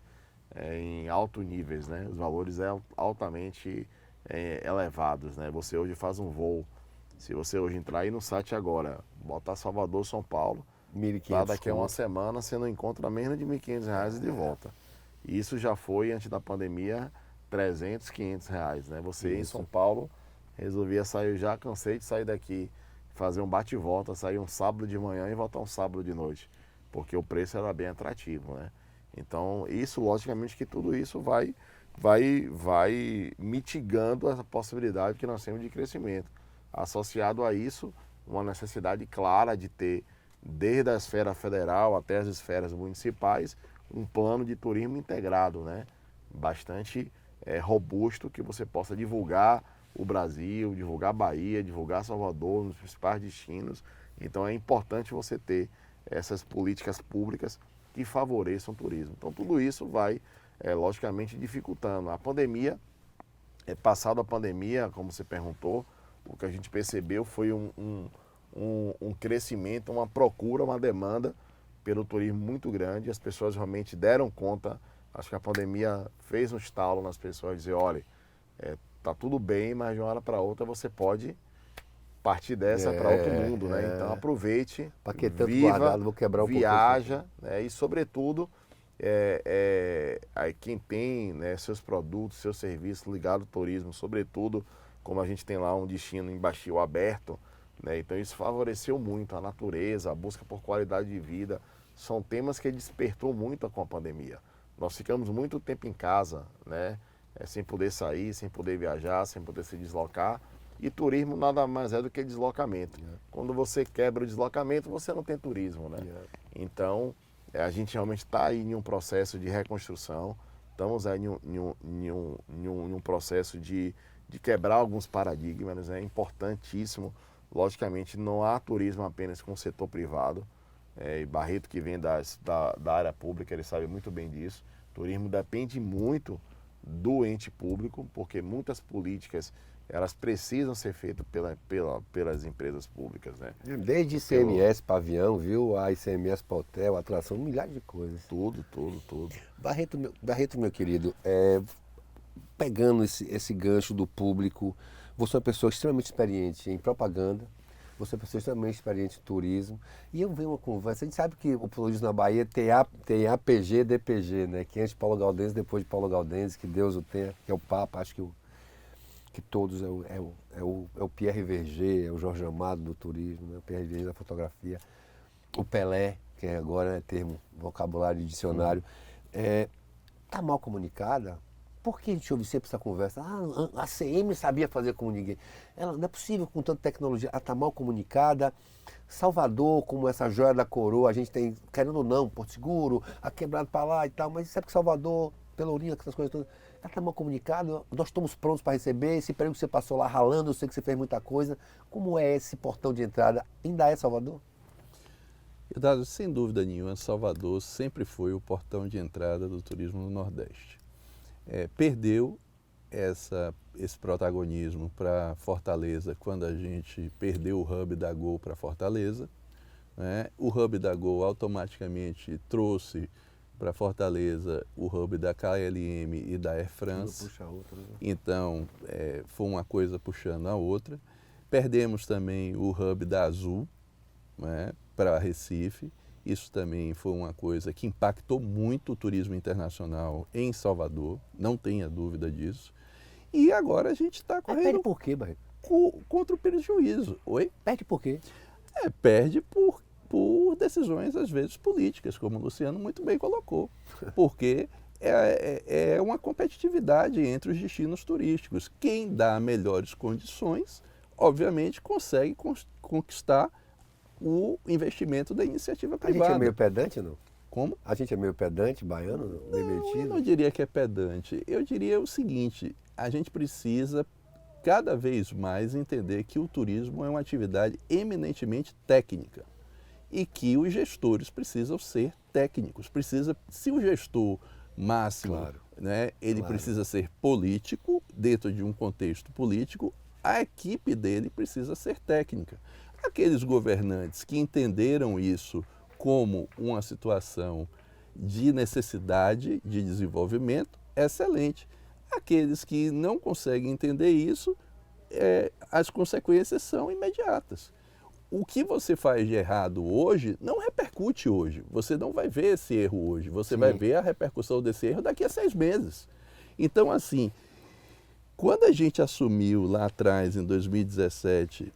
em altos níveis, né? Os valores altamente elevados, né? Você hoje faz um voo, se você hoje entrar aí no site agora, botar Salvador, São Paulo, 1.500 lá daqui a uma semana você não encontra menos de R$1.500 e de volta. E isso já foi, antes da pandemia, R$300, R$500, né? Você em São Paulo resolvia sair, já cansei de sair daqui, fazer um bate e volta, sair um sábado de manhã e voltar um sábado de noite, porque o preço era bem atrativo, né? Então, isso, logicamente, que tudo isso vai mitigando essa possibilidade que nós temos de crescimento. Associado a isso, uma necessidade clara de ter desde a esfera federal até as esferas municipais, um plano de turismo integrado, né? Bastante robusto, que você possa divulgar o Brasil, divulgar a Bahia, divulgar Salvador, nos principais destinos. Então é importante você ter essas políticas públicas que favoreçam o turismo. Então tudo isso vai, logicamente, dificultando. A pandemia, passado a pandemia, como você perguntou, o que a gente percebeu foi um crescimento, uma procura, uma demanda pelo turismo muito grande. As pessoas realmente deram conta, acho que a pandemia fez um estalo nas pessoas, dizer, olha, tá tudo bem, mas de uma hora para outra você pode partir dessa para outro mundo, né? Então aproveite, viva, vou quebrar viaja, né? E sobretudo aí quem tem, né, seus produtos, seus serviços ligados ao turismo, sobretudo como a gente tem lá um destino em Baixio aberto, né? Então isso favoreceu muito a natureza, a busca por qualidade de vida. São temas que despertou muito com a pandemia. Nós ficamos muito tempo em casa, né? Sem poder sair, sem poder viajar, sem poder se deslocar. E turismo nada mais é do que deslocamento. Quando você quebra o deslocamento, você não tem turismo, né? Então, a gente realmente está aí em um processo de reconstrução, estamos aí em um processo de quebrar alguns paradigmas, é importantíssimo. Logicamente, não há turismo apenas com o setor privado. E Barreto, que vem da área pública, ele sabe muito bem disso. Turismo depende muito do ente público, porque muitas políticas elas precisam ser feitas pelas empresas públicas, né? Desde ICMS para avião, viu? A ICMS para hotel, atração, milhares de coisas. Tudo. Barreto, meu querido, pegando esse gancho do público, você é uma pessoa extremamente experiente em propaganda, você é uma pessoa extremamente experiente em turismo, e eu venho uma conversa, a gente sabe que o turismo na Bahia tem APG, DPG, né? Que antes de Paulo Gaudense, depois de Paulo Gaudense, que Deus o tenha, que é o Papa, acho que todos é o Pierre Verger, é o Jorge Amado do turismo, né? O Pierre Verger da fotografia, o Pelé, que agora é termo, vocabulário de dicionário, está mal comunicada. Por que a gente ouve sempre essa conversa? A CM sabia fazer como ninguém. Ela não é possível com tanta tecnologia. Ela está mal comunicada. Salvador, como essa joia da coroa, a gente tem, querendo ou não, Porto Seguro, a quebrado para lá e tal, mas sabe que Salvador, Pelourinho, essas coisas todas, ela está mal comunicada, nós estamos prontos para receber. Esse período que você passou lá ralando, eu sei que você fez muita coisa. Como é esse portão de entrada? Ainda é Salvador? Eudalio, sem dúvida nenhuma, Salvador sempre foi o portão de entrada do turismo no Nordeste. Perdeu esse protagonismo para Fortaleza quando a gente perdeu o hub da Gol para Fortaleza, né? O hub da Gol automaticamente trouxe para Fortaleza o hub da KLM e da Air France. Puxa a outra, né? Então, foi uma coisa puxando a outra. Perdemos também o hub da Azul, né, para Recife. Isso também foi uma coisa que impactou muito o turismo internacional em Salvador, não tenha dúvida disso. E agora a gente está correndo... Perde por quê, Barreto? Contra o prejuízo. Oi? Perde por quê? Perde por decisões, às vezes, políticas, como o Luciano muito bem colocou. Porque é uma competitividade entre os destinos turísticos. Quem dá melhores condições, obviamente, consegue conquistar o investimento da iniciativa privada. A gente é meio pedante, não? Como? A gente é meio pedante, baiano, meio metido? Eu não diria que é pedante. Eu diria o seguinte, a gente precisa cada vez mais entender que o turismo é uma atividade eminentemente técnica e que os gestores precisam ser técnicos. Se o gestor máximo, Claro. né, ele precisa ser político, dentro de um contexto político, a equipe dele precisa ser técnica. Aqueles governantes que entenderam isso como uma situação de necessidade de desenvolvimento, excelente. Aqueles que não conseguem entender isso, as consequências são imediatas. O que você faz de errado hoje não repercute hoje. Você não vai ver esse erro hoje. Você vai ver a repercussão desse erro daqui a 6 meses. Então, assim, quando a gente assumiu lá atrás, em 2017,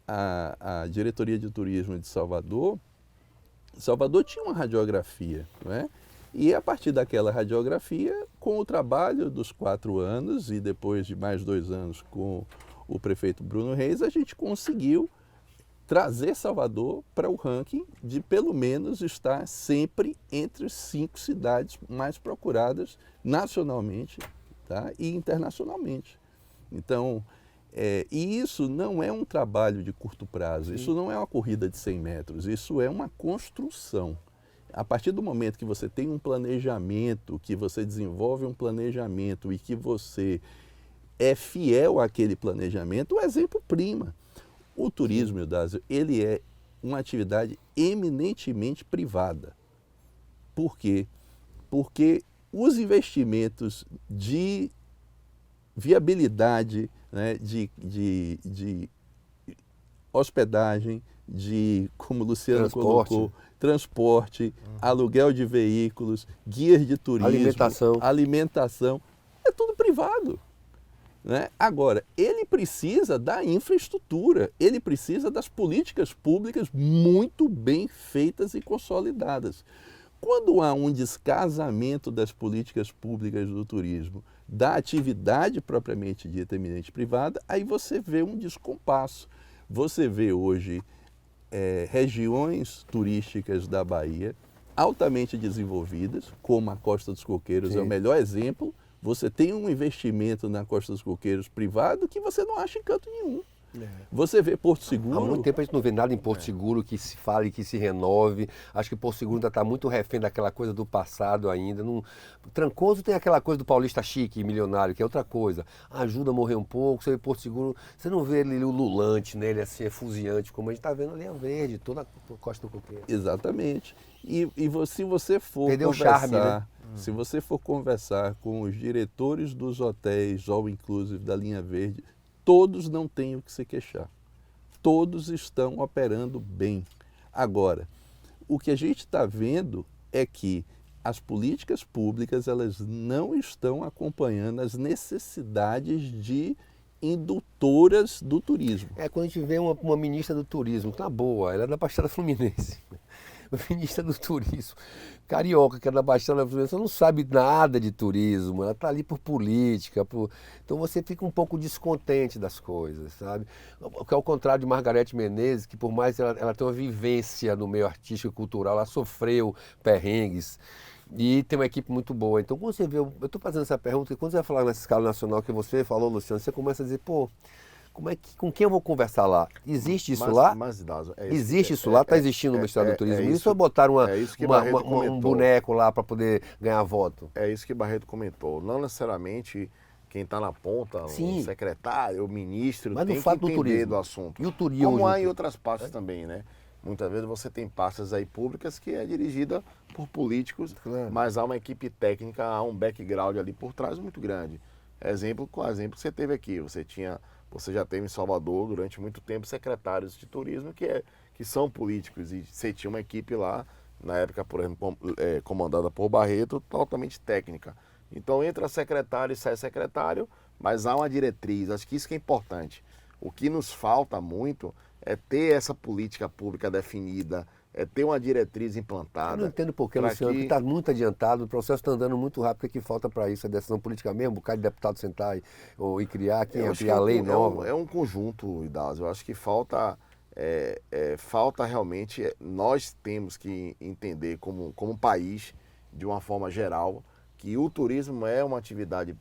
a Diretoria de Turismo de Salvador, Salvador tinha uma radiografia, né? E a partir daquela radiografia, com o trabalho dos 4 anos e depois de mais 2 anos com o prefeito Bruno Reis, a gente conseguiu trazer Salvador para o ranking de pelo menos estar sempre entre as 5 cidades mais procuradas nacionalmente, tá? E internacionalmente. Então, e isso não é um trabalho de curto prazo, isso não é uma corrida de 100 metros, isso é uma construção. A partir do momento que você tem um planejamento, que você desenvolve um planejamento e que você é fiel àquele planejamento, o exemplo prima. O turismo, Eudásio, ele é uma atividade eminentemente privada. Por quê? Porque os investimentos de viabilidade, né, de hospedagem, de, como o Luciano colocou, transporte, aluguel de veículos, guias de turismo, alimentação, é tudo privado. Né? Agora, ele precisa da infraestrutura, ele precisa das políticas públicas muito bem feitas e consolidadas. Quando há um descasamento das políticas públicas do turismo, da atividade propriamente dita eminente privada, aí você vê um descompasso. Você vê hoje regiões turísticas da Bahia altamente desenvolvidas, como a Costa dos Coqueiros. Sim. É o melhor exemplo. Você tem um investimento na Costa dos Coqueiros privado que você não acha em canto nenhum. Você vê Porto Seguro... Há muito tempo a gente não vê nada em Porto Seguro que se fale, que se renove. Acho que Porto Seguro ainda está muito refém daquela coisa do passado ainda. Não... Trancoso tem aquela coisa do paulista chique, milionário, que é outra coisa. Ajuda a morrer um pouco. Você vê Porto Seguro, você não vê ele ululante, né? Ele assim, efusiante, como a gente está vendo ali a Verde, toda a Costa do Coqueiro. Exatamente. E se você for Perdeu conversar, o charme, né? Se você for conversar com os diretores dos hotéis all inclusive da linha Verde, todos não têm o que se queixar. Todos estão operando bem. Agora, o que a gente está vendo é que as políticas públicas elas não estão acompanhando as necessidades de indutoras do turismo. Quando a gente vê uma ministra do turismo, tá boa, ela é da Baixada Fluminense. Ministra do Turismo, carioca, que é da Baixada Fluminense, não sabe nada de turismo, ela está ali por política, então você fica um pouco descontente das coisas, sabe? Que é o contrário de Margarete Menezes, que por mais ela tem uma vivência no meio artístico e cultural, ela sofreu perrengues e tem uma equipe muito boa. Então quando você vê, eu estou fazendo essa pergunta, e quando você vai falar nessa escala nacional que você falou, Luciano, você começa a dizer, com quem eu vou conversar lá? Existe isso lá? Existe isso lá? Está existindo no Ministério do Turismo? Isso ou botaram um boneco lá para poder ganhar voto? É isso que Barreto comentou. Não necessariamente quem está na ponta, o secretário, o ministro, mas tem que entender do assunto. E o turismo? Como há em outras pastas também, né? Muitas vezes você tem pastas aí públicas que é dirigida por políticos, mas há uma equipe técnica, há um background ali por trás muito grande. Exemplo que você teve aqui, você já teve em Salvador durante muito tempo secretários de turismo que são políticos e você tinha uma equipe lá, na época, por exemplo, comandada por Barreto, totalmente técnica. Então entra secretário e sai secretário, mas há uma diretriz, acho que isso que é importante. O que nos falta muito é ter essa política pública definida, é ter uma diretriz implantada. Eu não entendo porquê, Luciano, que está muito adiantado, o processo está andando muito rápido, o que falta para isso? A decisão política mesmo, um bocado de deputado sentar e criar, criar lei nova? É um conjunto, Idásio. Eu acho que falta realmente, nós temos que entender como país, de uma forma geral, que o turismo é uma atividade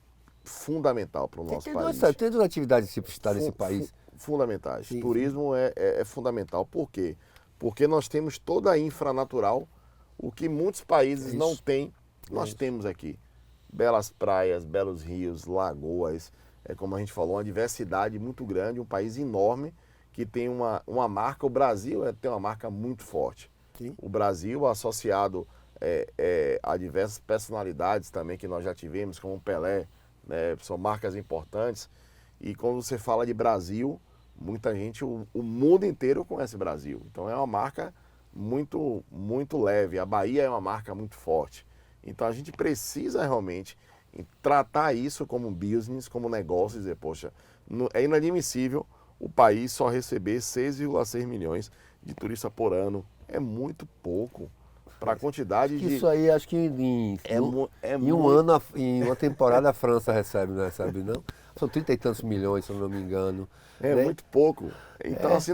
fundamental para o nosso país. Tem duas atividades que está nesse país. Fundamentais. Sim. Turismo é fundamental. Por quê? Porque nós temos toda a infranatural, o que muitos países não têm, nós temos aqui. Belas praias, belos rios, lagoas, como a gente falou, uma diversidade muito grande, um país enorme que tem uma marca. O Brasil tem uma marca muito forte. Sim. O Brasil, associado a diversas personalidades também que nós já tivemos, como o Pelé, né, são marcas importantes. E quando você fala de Brasil, muita gente, o mundo inteiro conhece Brasil. Então é uma marca muito, muito leve. A Bahia é uma marca muito forte. Então a gente precisa realmente tratar isso como business, como negócio e dizer, poxa, é inadmissível o país só receber 6,6 milhões de turistas por ano. É muito pouco para a quantidade de... Isso aí, acho que em um ano, em uma temporada, a França recebe, não recebe, não? São 30 e tantos milhões, se eu não me engano. É, né? muito pouco. Então, assim,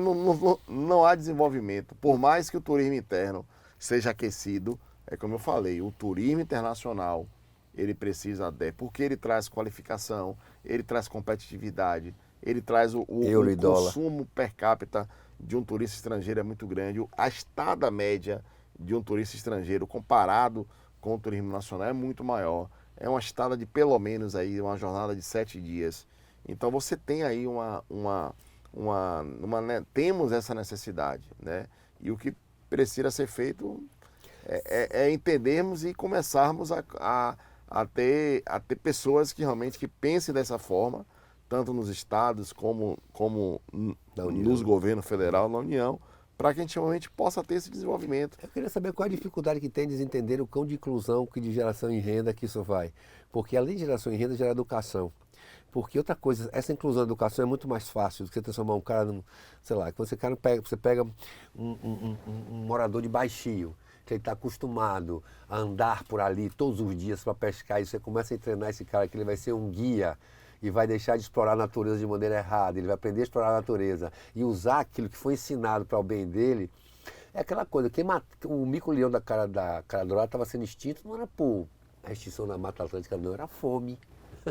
não há desenvolvimento. Por mais que o turismo interno seja aquecido, é como eu falei, o turismo internacional, ele precisa porque ele traz qualificação, ele traz competitividade, ele traz o consumo per capita de um turista estrangeiro é muito grande. A estada média de um turista estrangeiro comparado com o turismo nacional é muito maior. É uma estada de pelo menos aí, uma jornada de 7 dias. Então você tem aí temos essa necessidade, né? E o que precisa ser feito é entendermos e começarmos a ter pessoas que realmente que pensem dessa forma, tanto nos estados como nos governos federal, na União, para que a gente realmente possa ter esse desenvolvimento. Eu queria saber qual a dificuldade que tem de entender o quão de inclusão, que de geração em renda que isso vai. Porque além de geração em renda, gera educação. Porque outra coisa, essa inclusão da educação é muito mais fácil do que você transformar um cara, sei lá, quando você pega um morador de Baixio, que ele está acostumado a andar por ali todos os dias para pescar, e você começa a treinar esse cara que ele vai ser um guia e vai deixar de explorar a natureza de maneira errada, ele vai aprender a explorar a natureza e usar aquilo que foi ensinado para o bem dele. É aquela coisa, o mico-leão da cara dourada estava sendo extinto, não era por extinção da Mata Atlântica, não, era fome.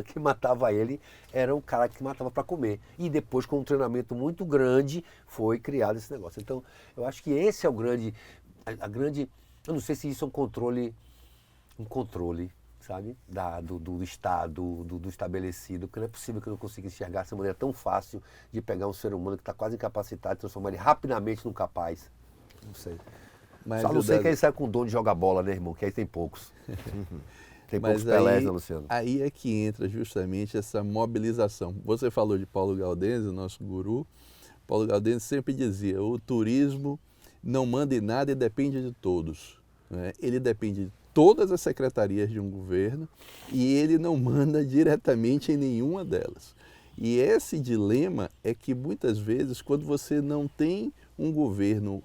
Que matava ele era o cara que matava para comer. E depois, com um treinamento muito grande, foi criado esse negócio. Então, eu acho que esse é o grande, eu não sei se isso é um controle, sabe, do Estado, do estabelecido, porque não é possível que eu não consiga enxergar essa maneira tão fácil de pegar um ser humano que está quase incapacitado e transformar ele rapidamente num capaz. Não sei. Mas só não sei que ele sai com o dom de jogar bola, né, irmão? Que aí tem poucos. Tem poucos Pelés, né, Luciano? Aí é que entra justamente essa mobilização. Você falou de Paulo Gaudenzi, nosso guru. Paulo Gaudenzi sempre dizia, o turismo não manda em nada e depende de todos. Né? Ele depende de todas as secretarias de um governo e ele não manda diretamente em nenhuma delas. E esse dilema é que muitas vezes, quando você não tem um governo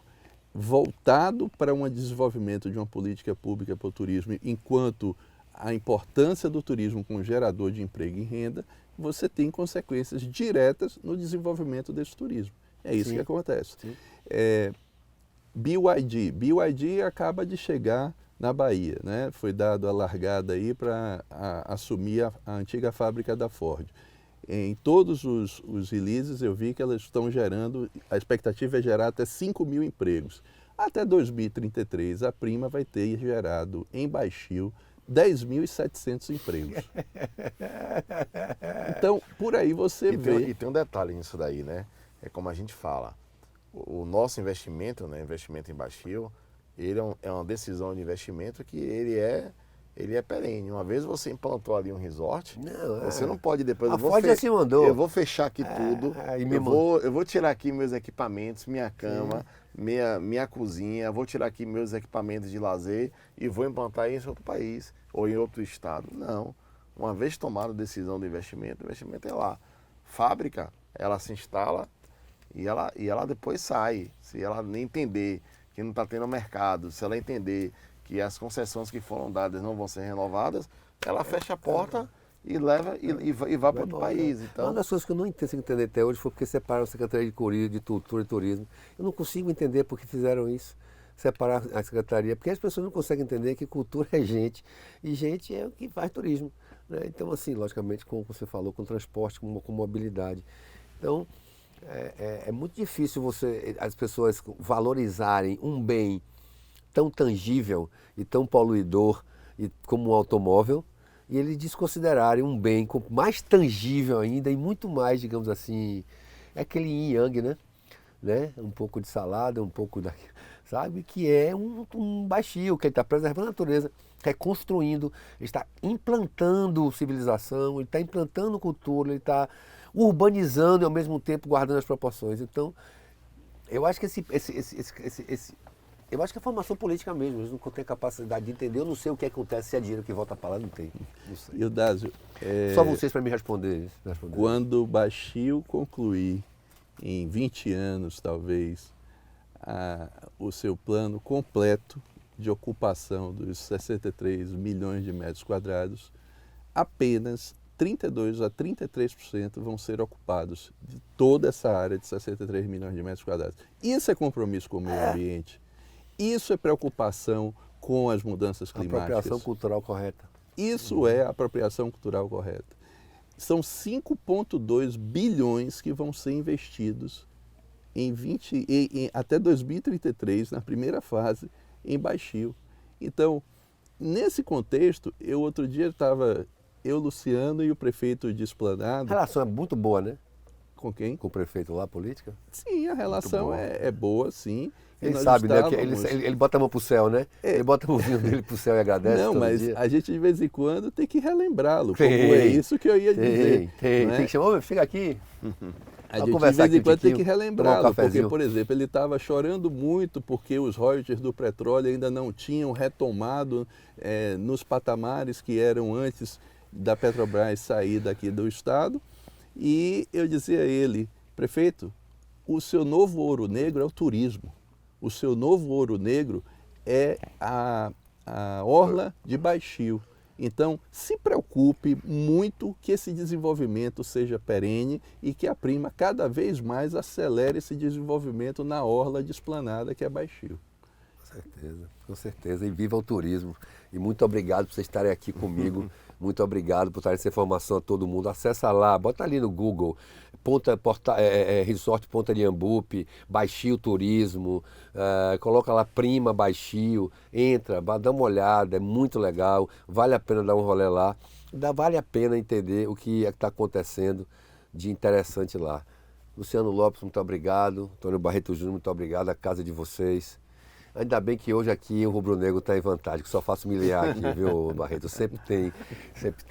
voltado para um desenvolvimento de uma política pública para o turismo, enquanto a importância do turismo como gerador de emprego e renda, você tem consequências diretas no desenvolvimento desse turismo. É isso que acontece. BYD acaba de chegar na Bahia, né? Foi dado a largada aí para assumir a antiga fábrica da Ford. Em todos os releases eu vi que elas estão gerando, a expectativa é gerar até 5 mil empregos. Até 2033 a Prima vai ter gerado em Baixio 10.700 empregos. Então, por aí você vê... E tem um detalhe nisso daí, né? É como a gente fala, o nosso investimento, né, investimento em Baixio, ele é uma decisão de investimento que ele é perene. Uma vez você implantou ali um resort, você não pode depois... A Ford já se mandou. Eu vou fechar aqui tudo, eu vou tirar aqui meus equipamentos, minha cama, minha cozinha, vou tirar aqui meus equipamentos de lazer e vou implantar isso em outro país ou em outro estado. Não. Uma vez tomada a decisão do investimento, o investimento é lá. Fábrica, ela se instala e ela depois sai. Se ela nem entender que não está tendo mercado, se ela entender que as concessões que foram dadas não vão ser renovadas, ela fecha a porta e leva e vai para outro país. Então... Uma das coisas que eu não consegui entender até hoje foi porque separaram a Secretaria de Cultura e Turismo. Eu não consigo entender por que fizeram isso, separar a Secretaria, porque as pessoas não conseguem entender que cultura é gente, e gente é o que faz turismo. Né? Então, assim, logicamente, como você falou, com transporte, com mobilidade. Então, é muito difícil as pessoas valorizarem um bem tão tangível e tão poluidor como um automóvel, e eles desconsiderarem um bem mais tangível ainda e muito mais, digamos assim, é aquele yin yang, né? Um pouco de salada, um pouco daquilo, sabe? Que é um baixio, que ele está preservando a natureza, reconstruindo, ele está implantando civilização, ele está implantando cultura, ele está urbanizando e ao mesmo tempo guardando as proporções. Então, eu acho que eu acho que é formação política mesmo, eles não têm capacidade de entender. Eu não sei o que acontece se é dinheiro que volta para lá, não tem. Não sei. E o Dásio, só vocês para me responder. Quando o Baixio concluir, em 20 anos talvez, o seu plano completo de ocupação dos 63 milhões de metros quadrados, apenas 32 a 33% vão ser ocupados de toda essa área de 63 milhões de metros quadrados. Isso é compromisso com o meio ambiente. Isso é preocupação com as mudanças climáticas. Apropriação cultural correta. Isso é apropriação cultural correta. São 5,2 bilhões que vão ser investidos até 2033, na primeira fase, em Baixio. Então, nesse contexto, outro dia estava Luciano e o prefeito de Esplanada. A relação é muito boa, né? Com quem? Com o prefeito lá, política? Sim, a relação é boa, sim. Ele sabe, né? Que ele bota a mão pro céu, né? Ele bota a mãozinha dele pro céu e agradece. Não, mas dia. A gente de vez em quando tem que relembrá-lo. Como é isso que eu ia dizer. Tem que chamar, fica aqui. A gente de vez em quando tem que relembrá-lo, porque, por exemplo, ele estava chorando muito porque os royalties do petróleo ainda não tinham retomado nos patamares que eram antes da Petrobras sair daqui do estado. E eu dizia a ele, prefeito, o seu novo ouro negro é o turismo. O seu novo ouro negro é a orla de Baixio. Então, se preocupe muito que esse desenvolvimento seja perene e que a Prima cada vez mais acelere esse desenvolvimento na orla de Esplanada, que é Baixio. Com certeza. E viva o turismo. E muito obrigado por vocês estarem aqui comigo. Muito obrigado por dar essa informação a todo mundo. Acessa lá, bota ali no Google, Resort Ponta de Iambupe, Baixio Turismo, coloca lá Prima Baixio, entra, dá uma olhada, é muito legal, vale a pena dar um rolê lá, vale a pena entender o que está acontecendo de interessante lá. Luciano Lopes, muito obrigado. Antônio Barreto Júnior, muito obrigado. A casa de vocês. Ainda bem que hoje aqui o Rubro Negro está em vantagem, que só faço miliar aqui, viu, Barreto? Sempre tem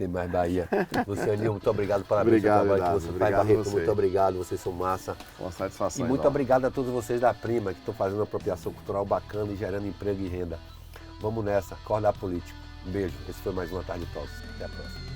mais Bahia. Lucianinho, muito obrigado, parabéns pelo trabalho que você faz. Barreto, muito obrigado, vocês são massa. Uma satisfação. E muito obrigado a todos vocês da Prima, que estão fazendo uma apropriação cultural bacana e gerando emprego e renda. Vamos nessa, acordar político. Um beijo, esse foi mais uma Tarde Talks. Até a próxima.